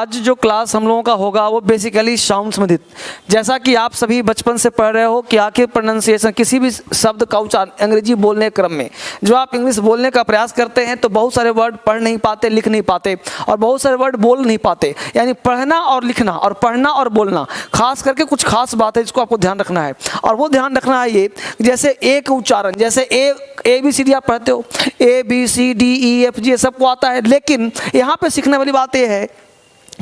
आज जो क्लास हम लोगों का होगा वो बेसिकली साउंड संबंधित। जैसा कि आप सभी बचपन से पढ़ रहे हो कि आखिर प्रोनाउंसिएशन किसी भी शब्द का उच्चारण अंग्रेजी बोलने के क्रम में जो आप इंग्लिश बोलने का प्रयास करते हैं तो बहुत सारे वर्ड पढ़ नहीं पाते, लिख नहीं पाते और बहुत सारे वर्ड बोल नहीं पाते। यानी पढ़ना और लिखना और पढ़ना और बोलना खास करके कुछ खास बात है जिसको आपको ध्यान रखना है। और वो ध्यान रखना है ये, जैसे ए का उच्चारण, जैसे ए बी सी डी आप पढ़ते हो, A B C D E F G सबको आता है, लेकिन यहाँ पे सीखने वाली बात यह है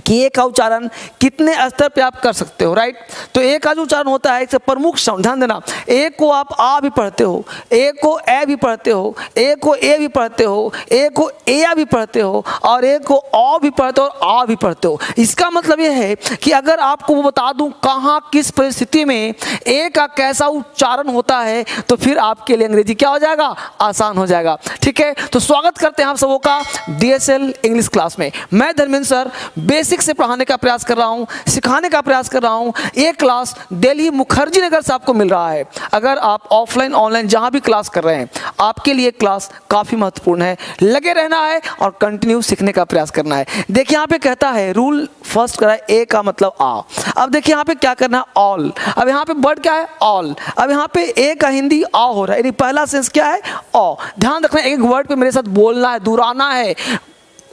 कि ए का उच्चारण कितने स्तर पे आप कर सकते हो, राइट। तो ए का जो उच्चारण होता है इससे प्रमुख साउंड, ध्यान देना, ए को आप आ भी पढ़ते हो, ए को ए भी पढ़ते हो, ए को ए भी पढ़ते हो, ए को ए भी पढ़ते हो और ए को औ भी पढ़ते हो और आ भी पढ़ते हो। इसका मतलब यह है कि अगर आपको वो बता दूं कहाँ किस परिस्थिति में ए का कैसा उच्चारण होता है तो फिर आपके लिए अंग्रेजी क्या हो जाएगा, आसान हो जाएगा। ठीक है, तो स्वागत करते हैं आप सबों का DSL इंग्लिश क्लास में। मैं धर्मेंद्र सर बेसिक से पढ़ाने का प्रयास कर रहा हूं, सिखाने का प्रयास कर रहा हूं। ये क्लास दिल्ली मुखर्जी नगर से आपको मिल रहा है। अगर आप ऑफलाइन ऑनलाइन जहां भी क्लास कर रहे हैं आपके लिए क्लास काफी महत्वपूर्ण है। लगे रहना है और कंटिन्यू सीखने का प्रयास करना है। देखिए यहाँ पे कहता है रूल फर्स्ट करा है ए का मतलब आ। अब देखिए यहाँ पे क्या करना है, ऑल। अब यहाँ पे वर्ड क्या है, ऑल। अब यहाँ पे ए का हिंदी आ हो रहा है, यानी पहला सेंस क्या है, ओ। ध्यान रखना एक वर्ड पे मेरे साथ बोलना है, दोहराना है।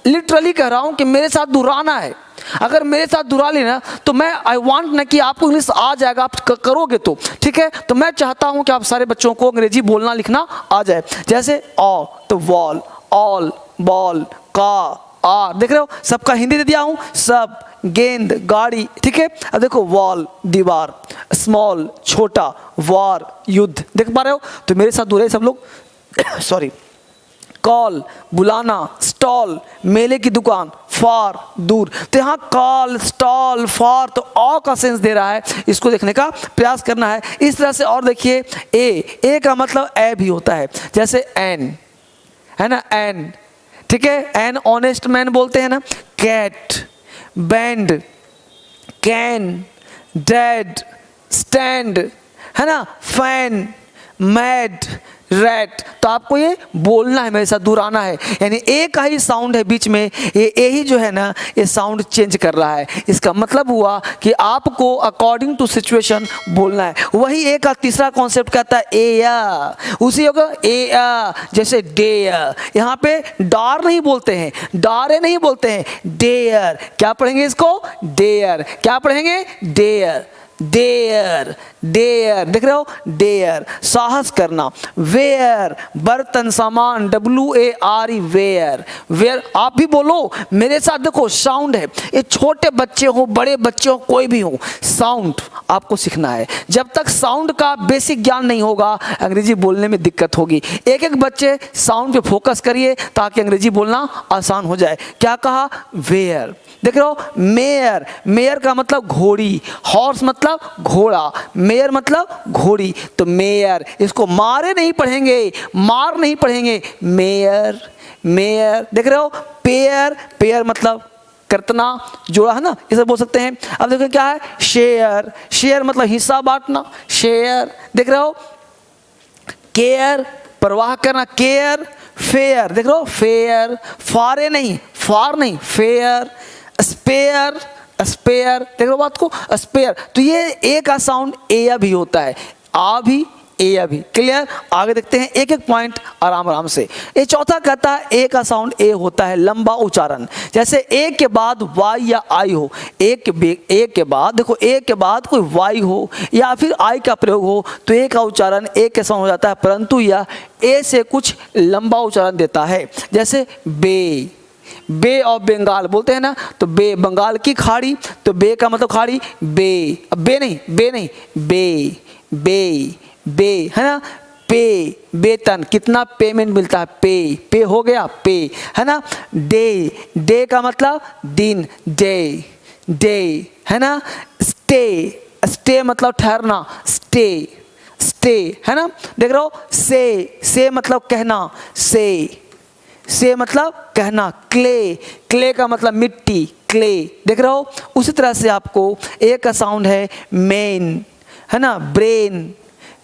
लिटरली कह रहा हूं कि मेरे साथ दोहराना है। अगर मेरे साथ दोहरा लेना तो मैं आई वांट ना कि आपको इंग्लिश आ जाएगा, आप करोगे तो ठीक है। तो मैं चाहता हूं कि आप सारे बच्चों को अंग्रेजी बोलना लिखना आ जाए। जैसे ऑ तो वॉल, ऑल, बॉल, का, आ, देख रहे हो सबका हिंदी दे दिया हूं, सब, गेंद, गाड़ी। ठीक है, अब देखो वॉल दीवार, स्मॉल छोटा, वॉर युद्ध, देख पा रहे हो। तो मेरे साथ दोहराए सब लोग सॉरी। कॉल बुलाना, स्टॉल मेले की दुकान, फार दूर। तो यहाँ कॉल, स्टॉल, फार तो ऑ का सेंस दे रहा है, इसको देखने का प्रयास करना है इस तरह से। और देखिए ए का मतलब ए भी होता है, जैसे एन है ना, एन। ठीक है, एन ऑनेस्ट मैन बोलते हैं ना। Cat, band, can, dead, stand है ना, फैन, मैड, रैट। तो आपको ये बोलना है, मेरे साथ दोहराना है। यानी ए का ही साउंड है बीच में, ये ए ही जो है ना ये साउंड चेंज कर रहा है। इसका मतलब हुआ कि आपको अकॉर्डिंग टू सिचुएशन बोलना है। वही ए का तीसरा कॉन्सेप्ट कहता है ए या, उसी होगा ए या, जैसे डेयर। यहाँ पे डार नहीं बोलते हैं, डारे नहीं बोलते हैं, डेयर। क्या पढ़ेंगे इसको, डेयर। क्या पढ़ेंगे, डेयर, डेयर, डेयर, देख रहे हो, डेयर साहस करना। वेयर बर्तन सामान, WARE, वेयर, वेयर। आप भी बोलो मेरे साथ, देखो साउंड है, ये छोटे बच्चे हो बड़े बच्चे हो कोई भी हो, साउंड आपको सीखना है। जब तक साउंड का बेसिक ज्ञान नहीं होगा अंग्रेजी बोलने में दिक्कत होगी। एक एक बच्चे साउंड पे फोकस करिए ताकि अंग्रेजी बोलना आसान हो जाए। क्या कहा, वेयर, देख रहे हो। मेयर, मेयर का मतलब घोड़ी, हॉर्स मतलब घोड़ा, मेयर मतलब घोड़ी। तो मेयर, इसको मारे नहीं पढ़ेंगे, मार नहीं पढ़ेंगे, मेयर, मेयर। देख रहे हो, पेयर, पेयर मतलब करतना, जोड़ा है ना, इसे बोल सकते हैं। अब देखो क्या है, शेयर, शेयर मतलब हिस्सा बांटना, शेयर। देख रहे हो, केयर परवाह करना, केयर। फेयर, देख रहे हो, फेयर, फारे नहीं, फार नहीं, फेयर। स्पेयर, स्पेयर, देख रहे हो बात को, स्पेयर। तो ये ए का साउंड ए भी होता है, आ भी ए भी। क्लियर, आगे देखते हैं एक एक पॉइंट आराम आराम से। ये चौथा कहता है ए का साउंड ए होता है लंबा उच्चारण, जैसे ए के बाद वाई या आई हो। ए के बाद देखो, ए के बाद कोई वाई हो या फिर आई का प्रयोग हो तो ए का उच्चारण ए के साउंड हो जाता है, परंतु यह ए से कुछ लंबा उच्चारण देता है। जैसे बे, बे ऑफ बंगाल बोलते हैं ना, तो बे बंगाल की खाड़ी, तो बे का मतलब खाड़ी, बे। अब बे नहीं, बे नहीं, बे, बे, बे है ना। पे वेतन, कितना पेमेंट मिलता है, पे, पे हो गया, पे है ना। डे, डे का मतलब दिन, डे, डे है ना। स्टे, स्टे मतलब ठहरना, स्टे, स्टे है ना। देख रहे हो, से मतलब कहना, से मतलब कहना। क्ले, क्ले का मतलब मिट्टी, क्ले। देख रहे हो, उसी तरह से आपको ए का साउंड है मेन है ना, ब्रेन,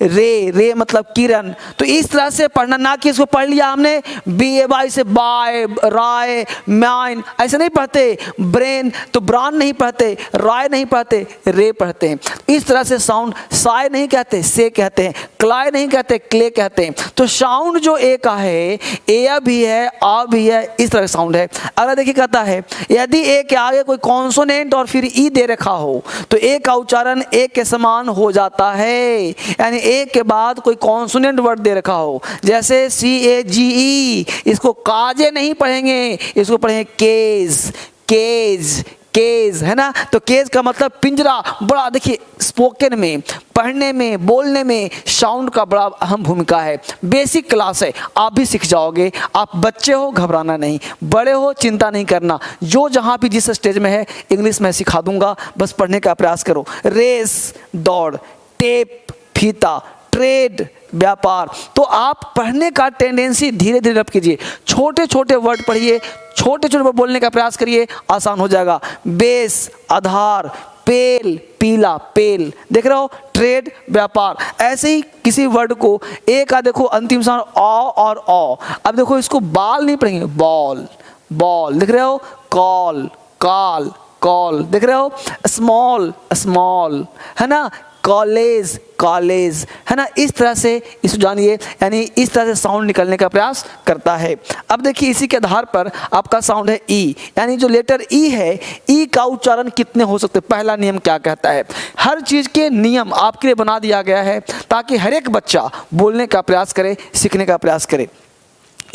रे, रे मतलब किरण। तो इस तरह से पढ़ना, ना कि इसको पढ़ लिया हमने BAY से बाय, राय, माइन, ऐसे नहीं पढ़ते। ब्रेन तो ब्रान नहीं पढ़ते, राय नहीं पढ़ते, रे पढ़ते हैं। इस तरह से साउंड साय नहीं कहते, से कहते हैं, क्लाय नहीं कहते, क्ले कहते हैं। तो साउंड जो ए का है, ए भी है, आ भी है, इस तरह का साउंड है। अगर देखिए कहता है यदि ए के आगे कोई कॉन्सोनेंट और फिर ई दे रखा हो तो ए का उच्चारण ए के समान हो जाता है। यानी ए के बाद कोई कॉन्सोनेंट वर्ड दे रखा हो, जैसे CAGE, इसको काजे नहीं पढ़ेंगे, इसको पढ़ेंगे केज, केज, केज, है ना। तो केज का मतलब पिंजरा। बड़ा देखिए स्पोकन में, पढ़ने में, बोलने में साउंड का बड़ा अहम भूमिका है। बेसिक क्लास है, आप भी सीख जाओगे। आप बच्चे हो घबराना नहीं, बड़े हो चिंता नहीं करना। जो जहाँ भी जिस स्टेज में है इंग्लिश में सिखा दूंगा, बस पढ़ने का प्रयास करो। रेस दौड़, टेप फीता, ट्रेड व्यापार। तो आप पढ़ने का टेंडेंसी धीरे धीरे डेवलप कीजिए। छोटे छोटे वर्ड पढ़िए, छोटे छोटे वर्ड बोलने का प्रयास करिए, आसान हो जाएगा। बेस आधार, पेल पीला, पेल, देख रहे हो, ट्रेड व्यापार। ऐसे ही किसी वर्ड को ए का देखो अंतिम साउंड अ और औ। अब देखो इसको बाल नहीं पढ़ेंगे, बॉल, बॉल, देख रहे हो, कॉल, काल, कॉल, देख रहे हो, स्मॉल, स्मॉल, है ना, कॉलेज, कॉलेज, है ना। इस तरह से इसको जानिए, यानी इस तरह से साउंड निकलने का प्रयास करता है। अब देखिए इसी के आधार पर आपका साउंड है ई, यानी जो लेटर ई है, ई का उच्चारण कितने हो सकते हैं। पहला नियम क्या कहता है, हर चीज़ के नियम आपके लिए बना दिया गया है ताकि हर एक बच्चा बोलने का प्रयास करे, सीखने का प्रयास करे।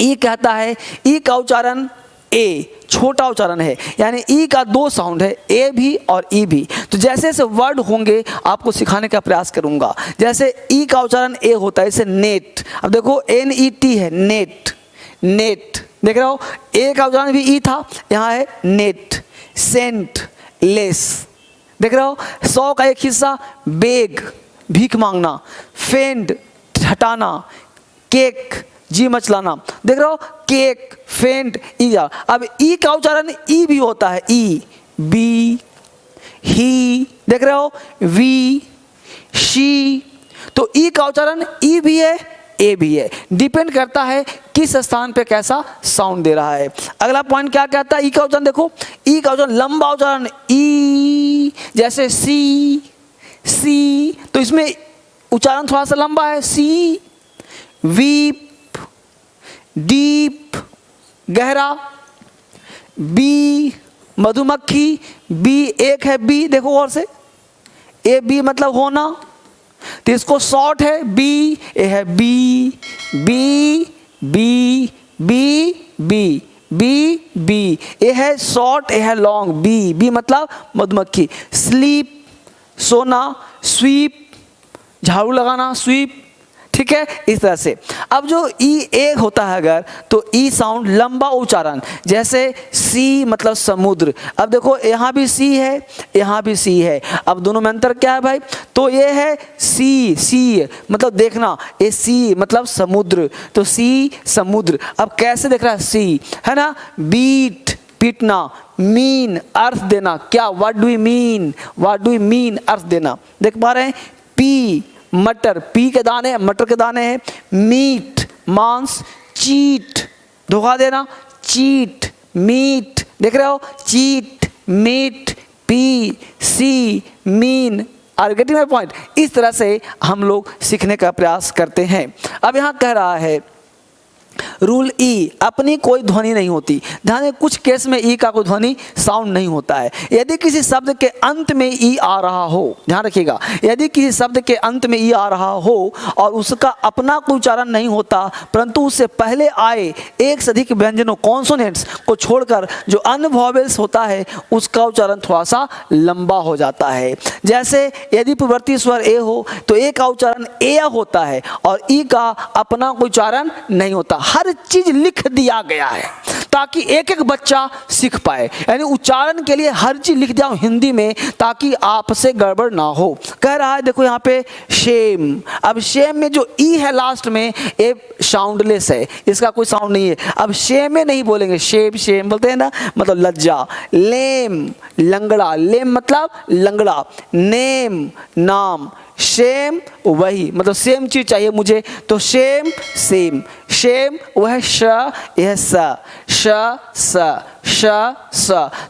ई कहता है, ई का उच्चारण ए छोटा उच्चारण है, यानी ई का दो साउंड है, ए भी और ई भी। तो जैसे जैसे वर्ड होंगे आपको सिखाने का प्रयास करूंगा। जैसे ई का उच्चारण ए होता है, जैसे नेट। अब देखो NET है, नेट, नेट, देख रहे हो। ए का उच्चारण भी ई था, यहाँ है नेट। सेंट, लेस, देख रहे हो। 100 का एक हिस्सा, बेग, भीख मांगना। फेंड, हटाना। केक, जी मचलाना, देख रहे हो, केक, फेंट, ईजा। अब ई का उच्चारण ई भी होता है, ई, बी, ही, देख रहे हो, वी, शी। तो ई का उच्चारण ई भी है, ए भी है, डिपेंड करता है किस स्थान पे कैसा साउंड दे रहा है। अगला पॉइंट क्या कहता है, ई का उच्चारण देखो, ई का उच्चारण लंबा उच्चारण ई, जैसे सी, सी, तो इसमें उच्चारण थोड़ा सा लंबा है, सी। वीप, डीप, गहरा। बी, मधुमक्खी, बी एक है, बी देखो और से, ए बी मतलब होना। तो इसको शॉर्ट है, बी, ए है B, B, B, B, B, B, B, A है शॉर्ट, ए है लॉन्ग, बी, बी मतलब मधुमक्खी। स्लीप, सोना। स्वीप, झाड़ू लगाना, स्वीप, ठीक है, इस तरह से। अब जो ई ए होता है अगर, तो ई साउंड लंबा उच्चारण, जैसे सी मतलब समुद्र। अब देखो यहाँ भी सी है, यहाँ भी सी है, अब दोनों में अंतर क्या है भाई, तो ये है सी, सी मतलब देखना, ये सी मतलब समुद्र, तो सी समुद्र। अब कैसे देख रहा है, सी, है ना। बीट, पीटना। मीन, अर्थ देना, क्या, what do you mean, what do you mean, अर्थ देना, देख पा रहे हैं। पी, मटर, पी के दाने मटर के दाने हैं। मीट, मांस। चीट, धोखा देना, चीट, मीट, देख रहे हो, cheat, meet, pea, sea, mean. Are getting my point. इस तरह से हम लोग सीखने का प्रयास करते हैं। अब यहाँ कह रहा है रूल ई, अपनी कोई ध्वनि नहीं होती। ध्यान दें, कुछ केस में ई का कोई ध्वनि साउंड नहीं होता है। यदि किसी शब्द के अंत में ई आ रहा हो, ध्यान रखिएगा, यदि किसी शब्द के अंत में ई आ रहा हो और उसका अपना कोई उच्चारण नहीं होता, परंतु उससे पहले आए एक से अधिक व्यंजनों कॉन्सोनेंट्स को छोड़कर जो अन्य वॉवेल्स होता है उसका उच्चारण थोड़ा सा लंबा हो जाता है। जैसे यदि पूर्ववर्ती स्वर ए हो तो ए का उच्चारण ए होता है और ई का अपना कोई उच्चारण नहीं होता। हर चीज लिख दिया गया है ताकि एक एक बच्चा सीख पाए, यानी उच्चारण के लिए हर चीज लिख दिया हिंदी में ताकि आपसे गड़बड़ ना हो। कह रहा है देखो यहाँ पे शेम। अब शेम में जो ई है लास्ट में, ये साउंडलेस है, इसका कोई साउंड नहीं है। अब शेम में नहीं बोलेंगे, शेम, शेम बोलते हैं ना, मतलब लज्जा। लेम, लंगड़ा, लेम मतलब लंगड़ा। नेम, नाम। सेम वही, मतलब सेम चीज़ चाहिए मुझे, तो सेम सेम। सेम वह है श, यह स, श।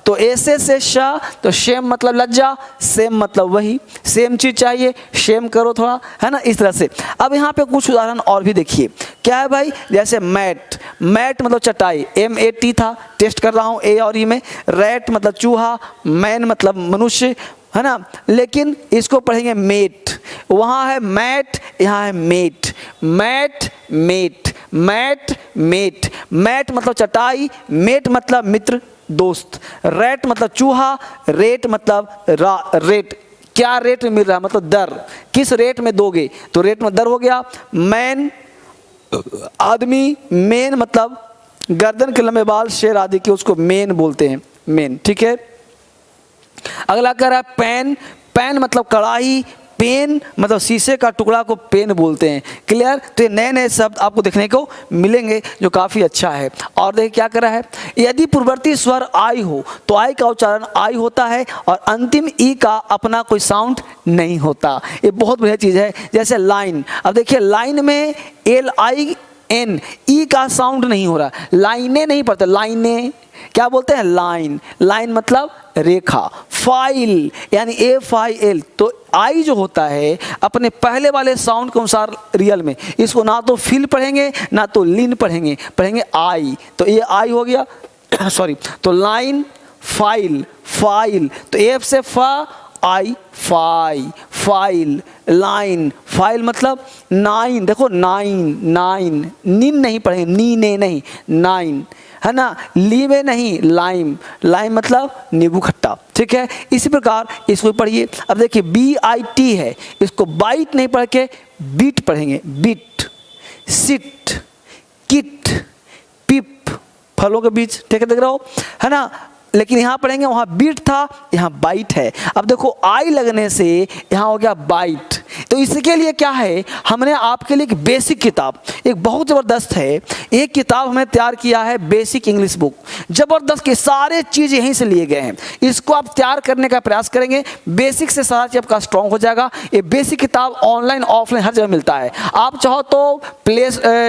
तो ऐसे से श, तो सेम मतलब लज्जा, सेम मतलब वही, सेम चीज़ चाहिए, सेम करो थोड़ा, है ना, इस तरह से। अब यहाँ पे कुछ उदाहरण और भी देखिए, क्या है भाई, जैसे मैट, मैट मतलब चटाई, MAT था, टेस्ट कर रहा हूँ A और E में। रैट मतलब चूहा, मैन मतलब मनुष्य, है ना, लेकिन इसको पढ़ेंगे मेट। वहाँ है मैट, यहाँ है mate, mat mate, mat mate. Mat मतलब चटाई, मेट मतलब मित्र दोस्त, रैट मतलब चूहा, रेट मतलब रेट, क्या रेट में मिल रहा है, मतलब दर, किस रेट में दोगे, तो रेट में दर हो गया। मैन आदमी, मेन मतलब गर्दन के लंबे बाल, शेर आदि के, उसको मेन बोलते हैं, मेन, ठीक है। अगला कह रहा है पेन, पेन मतलब कड़ाही, पेन मतलब शीशे का टुकड़ा को पेन बोलते हैं। क्लियर, तो ये नए नए शब्द आपको देखने को मिलेंगे जो काफ़ी अच्छा है। और देखिए क्या कर रहा है, यदि पूर्ववर्ती स्वर आई हो तो आई का उच्चारण आई होता है और अंतिम ई का अपना कोई साउंड नहीं होता। ये बहुत बढ़िया चीज़ है। जैसे लाइन, अब देखिए लाइन में LIN, ई का साउंड नहीं हो रहा, लाइनें नहीं पढ़ते, लाइनें क्या बोलते हैं, लाइन, लाइन मतलब रेखा। फाइल यानी FIL, तो आई जो होता है अपने पहले वाले साउंड के अनुसार रियल में इसको ना तो फिल पढ़ेंगे ना तो लिन पढ़ेंगे, पढ़ेंगे आई, तो ये आई हो गया सॉरी। तो लाइन, फाइल, फाइल, तो F से फा, आई, फाई, फाइल, लाइन, फाइल मतलब नाइन, देखो नाइन, नाइन, नीन नहीं पढ़ेंगे, नीने नहीं, नाइन, है ना, लीवे नहीं, लाइम, लाइम मतलब नींबू खट्टा, ठीक है। इसी प्रकार इसको पढ़िए। अब देखिए BIT है, इसको बाइट नहीं पढ़ के बीट पढ़ेंगे, बीट, सिट, किट, पिप, फलों के बीच, ठीक है, देख रहे हो, है ना, लेकिन यहाँ पढ़ेंगे, वहाँ बीट था, यहाँ बाइट है। अब देखो आई लगने से यहाँ हो गया बाइट। तो इसके लिए क्या है, हमने आपके लिए एक बेसिक किताब, एक बहुत ज़बरदस्त है, एक किताब हमने तैयार किया है, बेसिक इंग्लिश बुक, ज़बरदस्त के सारे चीज़ यहीं से लिए गए हैं। इसको आप तैयार करने का प्रयास करेंगे, बेसिक से सारा चीज़ आपका स्ट्रॉन्ग हो जाएगा। ये बेसिक किताब ऑनलाइन ऑफलाइन हर जगह मिलता है। आप चाहो तो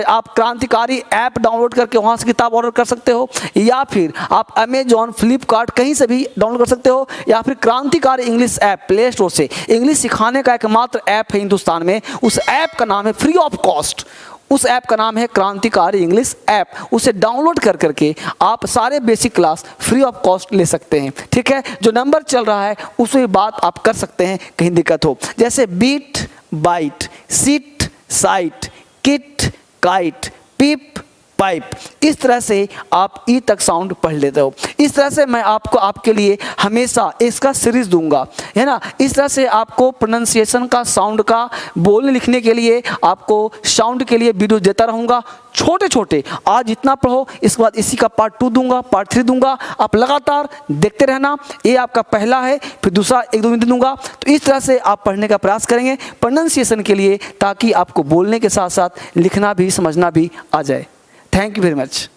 आप क्रांतिकारी ऐप डाउनलोड करके वहाँ से किताब ऑर्डर कर सकते हो, या फिर आप अमेजॉन, फ्लिपकार्ट कहीं से भी डाउनलोड कर सकते हो, या फिर क्रांतिकारी इंग्लिश ऐप प्ले स्टोर से। इंग्लिश सिखाने का एकमात्र ऐप है हिंदुस्तान में, उस ऐप का नाम है फ्री ऑफ कॉस्ट, उस ऐप का नाम है क्रांतिकारी इंग्लिश ऐप। उसे डाउनलोड कर करके आप सारे basic class free of cost ले सकते हैं, ठीक है। जो नंबर चल रहा है उसमें बात आप कर सकते हैं, कहीं दिक्कत हो, जैसे beat, bite, sit, site, kit, kite, pip, pipe, इस तरह से आप ई तक साउंड पढ़ लेते हो। इस तरह से मैं आपको आपके लिए हमेशा इसका सीरीज दूंगा, है ना। इस तरह से आपको प्रोनाउंसिएशन का, साउंड का, बोलने लिखने के लिए, आपको साउंड के लिए वीडियो देता रहूँगा, छोटे छोटे। आज इतना पढ़ो, इसके बाद इसी का पार्ट 2 दूंगा, पार्ट 3 दूंगा, आप लगातार देखते रहना। ये आपका पहला है, फिर दूसरा 1-2 दिन दूंगा। तो इस तरह से आप पढ़ने का प्रयास करेंगे प्रोनाउंसिएशन के लिए, ताकि आपको बोलने के साथ साथ लिखना भी, समझना भी आ जाए। Thank you very much.